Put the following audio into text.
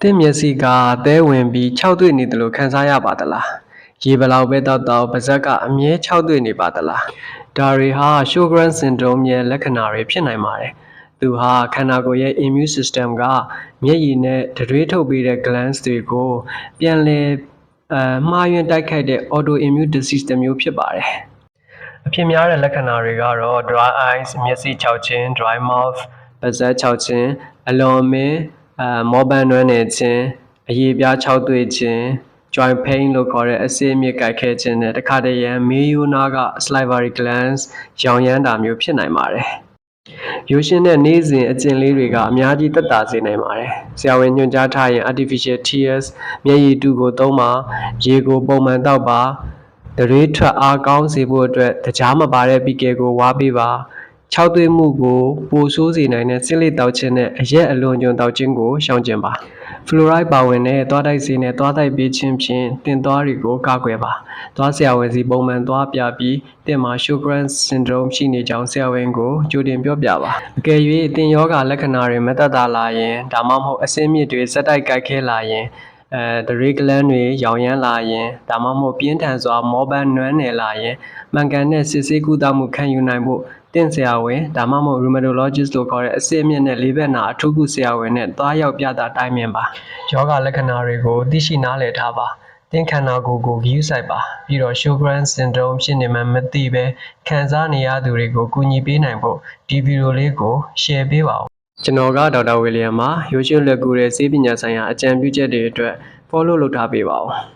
င့်မျက်စိကအသေးဝင်ပြီးခြောက်သွေ့နေတယ်လို့ခံစားရပါသလားရေဘလောက်ပဲတောက်တောက်ပါးစပ်ကအမြဲခြောက်သွေ့နေပါသလားဒါတွေဟာ Sjogren's syndrome ရဲ့လက္ခဏာတွေဖြစ်နိုင်ပါတယ်သူဟာခန္ဓာကိုယ်ရဲ့ immune system ကမျက်ရည်နဲ့တတွေးထုတ်ပေးတဲ့ glands တွေကိုပြန်လည်မှားယွင်းတိုက်ခိုက်တဲ့ autoimmune disease တစ်မျိုးဖြစ်ပါတယ်အဖြစ်များတဲ့လက္ခဏာတွေကတော့ dry eyes မျက်စိခြောက်ခြင်း dry mouth ပါးစပ်ခြောက်ခြင်းအလွန်အမင်းမောပန်းနွမ်းနယ်ခြင်းအရေပြားခြောက်သွေ့ခြင်း joint pain လို့ခေါ်တဲ့အဆစ်အမြစ်ကိုက်ခဲခြင်းနဲ့တခါတရံမေးရိုးနားက salivary glands ရောင်ရမ်းတာမျိုးဖြစ်နိုင်ပါတယ်ရိုးရှင်းတဲ့နေ့စဉ်အကျင့်လေးတွေကအများကြီးသက်သာစေနိုင်ပါတယ်ဆရာဝန်ညွှန်ကြားထားရင် artificial tears မျက်ရည်တုကိုသုံးပါရေကိုပုံမှန်တောက်ပါတရွေးထွက်အားကောင်းစေဖို့အတွက်တကြားမပါတဲ့ပီကယ်ကိုဝါပေးပါခြောက်သွေ့မှုကိုပိုဆိုးစေနိုင်တဲ့စစ်လက်တောက်ခြင်းနဲ့အရက်အလွန်ကျွံတောက်ခြင်းကိုရှောင်ကျဉ်ပါဖလိုရိုက်ပါဝင်တဲ့သွားတိုက်ဆေးနဲ့သွားတိုက်ပေးခြင်းဖြင့်တင်သွားတွေကိုကာကွယ်ပါသွားဆရာဝန်စီပုံမှန်သွားပြပြီးတင်မှာ Sjogren's syndrome ရှိနေကြောင်းဆရာဝန်ကိုကြိုတင်ပြောပြပါအကယ်၍တင်ယောဂလက္ခဏာတွေမသက်သာလာရင်ဒါမှမဟုတ်အဆင်းမြစ်တွေစက်တိုက်ကိုက်ခဲလာရင်တရေကလန်းတွေရောင်ရမ်းလာရင်ဒါမှမဟုတ်ပြင်းထန်စွာမောပန်းနွမ်းနယ်လာရင်မှန်ကန်တဲ့စစ်ဆေးကုသမှုခံယူနိုင်ဖို့တင့်ဆရာဝန်ဒါမှမဟုတ် rheumatologist လို့ခေါ်တဲ့အဆစ်အမြစ်နဲ့လေးဘက်နာအထူးကုဆရာဝန်နဲ့သွားရောက်ပြသတိုင်ပင်ပါယောဂလက္ခဏာတွေကိုသိရှိနားလည်ထားပါတင်ခန္ဓာကိုယ်ကိုဂရုစိုက်ပါပြီးတော့ Sjogren's syndrome ဖြစ်နေမှမသိပဲခံစားနေရသူတွေကိုကူညီပေးနိုင်ဖို့ဒီဗီဒီယိုလေးကို share ပေးပါဦးကျွန်တော်ကဒေါက်တာဝီလီယမ်ပါရိုးရှင်းလက်ကူတဲ့ဆေးပညာဆိုင်ရာအကြံပြုချက်တွေအတွက် follow လုပ်ထားပေးပါဦး